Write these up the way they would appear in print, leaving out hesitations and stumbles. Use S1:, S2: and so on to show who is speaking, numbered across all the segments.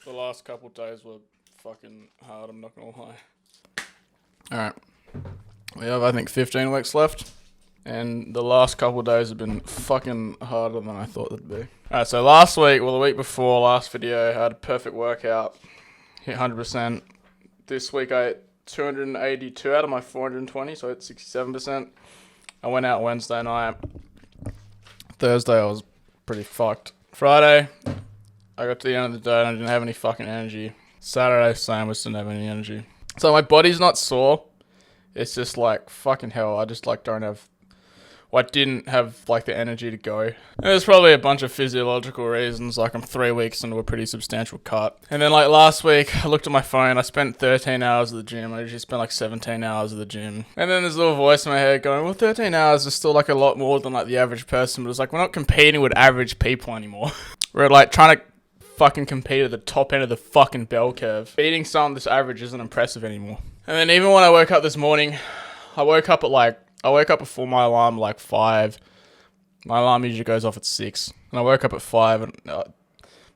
S1: The last couple days were fucking hard, I'm not gonna lie. Alright. We have, I think, 15 weeks left. And the last couple of days have been fucking harder than I thought they'd be. Alright, so last week, well, the week before, last video, I had a perfect workout. Hit 100%. This week, I hit 282 out of my 420, so I hit 67%. I went out Wednesday night. Thursday, I was pretty fucked. Friday, I got to the end of the day and I didn't have any fucking energy. Saturday, same, I just didn't have any energy. So my body's not sore. It's just like, fucking hell, I just like don't have... Well, I didn't have like the energy to go. And there's probably a bunch of physiological reasons, like I'm 3 weeks into a pretty substantial cut. And then like last week, I looked at my phone, I spent 13 hours at the gym. I usually spent like 17 hours at the gym. And then there's a little voice in my head going, well, 13 hours is still like a lot more than like the average person. But it's like, we're not competing with average people anymore. We're like trying to fucking compete at the top end of the fucking bell curve. Beating someone this average isn't impressive anymore. And then even when I woke up this morning, I woke up before my alarm like 5. My alarm usually goes off at 6. And I woke up at 5 and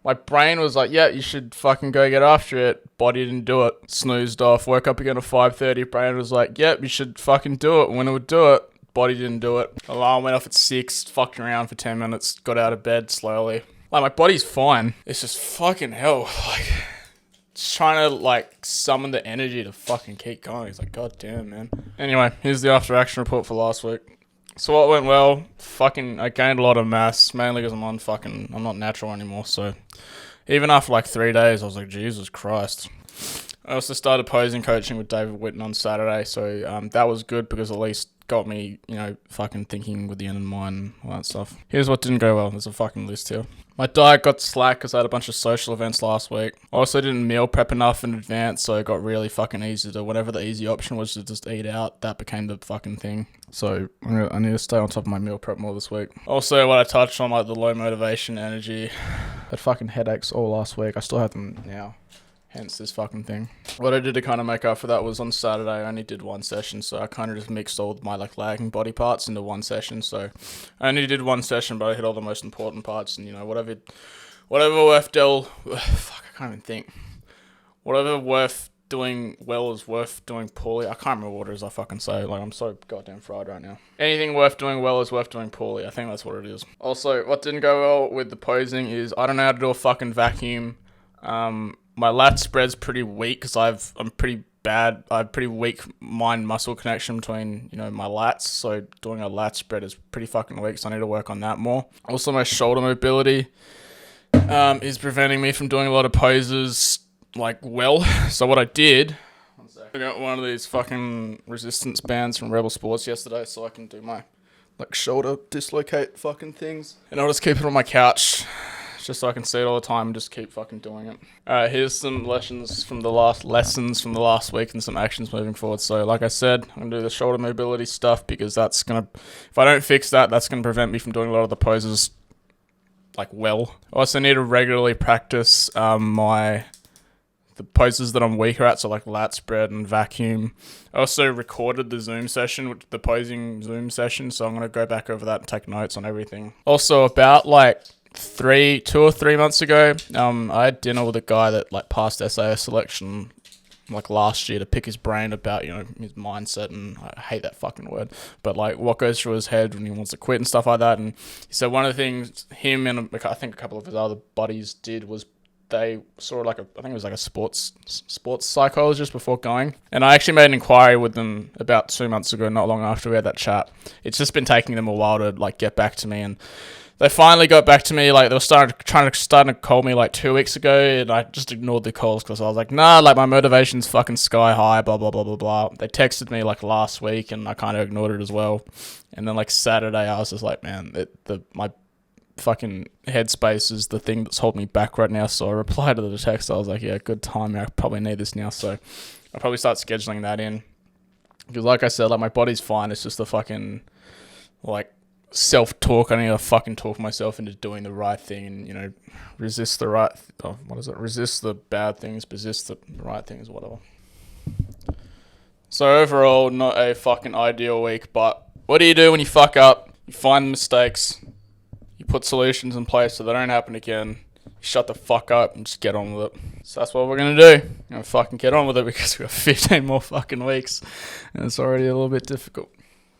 S1: my brain was like, yeah, you should fucking go get after it. Body didn't do it. Snoozed off. Woke up again at 5:30. Brain was like, yep, you should fucking do it. When it would do it, body didn't do it. Alarm went off at 6. Fucking around for 10 minutes. Got out of bed slowly. Like, my body's fine. It's just fucking hell. Like... just trying to, like, summon the energy to fucking keep going. He's like, god damn, man. Anyway, here's the after action report for last week. So what went well? Fucking, I gained a lot of mass, mainly because I'm not natural anymore, so. Even after, like, 3 days, I was like, Jesus Christ. I also started posing coaching with David Whitten on Saturday, so that was good because at least got me, you know, fucking thinking with the end in mind and all that stuff. Here's what didn't go well. There's a fucking list here. My diet got slack because I had a bunch of social events last week. I also didn't meal prep enough in advance, so it got really fucking easy to, whatever the easy option was to just eat out, that became the fucking thing. So I need to stay on top of my meal prep more this week. Also, what I touched on, like the low motivation, energy, had fucking headaches all last week. I still have them now. Hence this fucking thing. What I did to kind of make up for that was on Saturday I only did one session, so I kind of just mixed all my like lagging body parts into one session. So I only did one session, but I hit all the most important parts, and you know, whatever worth fuck, I can't even think. Whatever worth doing well is worth doing poorly. I can't remember what it is I fucking say. Like, I'm so goddamn fried right now. Anything worth doing well is worth doing poorly. I think that's what it is. Also, what didn't go well with the posing is I don't know how to do a fucking vacuum. My lat spread's pretty weak because I have pretty weak mind-muscle connection between, you know, my lats. So doing a lat spread is pretty fucking weak, so I need to work on that more. Also, my shoulder mobility is preventing me from doing a lot of poses, like, well. So what I did... One sec. I got one of these fucking resistance bands from Rebel Sports yesterday so I can do my, like, shoulder dislocate fucking things. And I'll just keep it on my couch, just so I can see it all the time and just keep fucking doing it. Alright, here's some lessons from the last week and some actions moving forward. So like I said, I'm going to do the shoulder mobility stuff because that's going to, if I don't fix that, that's going to prevent me from doing a lot of the poses like well. I also need to regularly practice the poses that I'm weaker at, so like lat spread and vacuum. I also recorded the Zoom session, the posing Zoom session, so I'm going to go back over that and take notes on everything. Also, about like 2 or 3 months ago, I had dinner with a guy that like passed SAS selection like last year to pick his brain about, you know, his mindset, and I hate that fucking word, but like what goes through his head when he wants to quit and stuff like that. And so one of the things him and I think a couple of his other buddies did was they saw like I think it was like a sports psychologist before going. And I actually made an inquiry with them about 2 months ago, not long after we had that chat. It's just been taking them a while to like get back to me, and they finally got back to me. Like, they were starting to call me like 2 weeks ago, and I just ignored the calls because I was like, nah, like my motivation's fucking sky high, blah, blah, blah, blah, blah. They texted me like last week, and I kind of ignored it as well. And then like Saturday, I was just like, man, my fucking headspace is the thing that's holding me back right now. So I replied to the text. I was like, yeah, good timing. I probably need this now. So I'll probably start scheduling that in. Because like I said, like my body's fine. It's just the fucking, like, self-talk. I need to fucking talk myself into doing the right thing and, you know, resist the bad things, persist the right things, whatever. So overall, not a fucking ideal week, but what do you do when you fuck up? You find mistakes, you put solutions in place so they don't happen again, you shut the fuck up and just get on with it. So that's what we're going to do. Fucking get on with it because we've got 15 more fucking weeks and it's already a little bit difficult.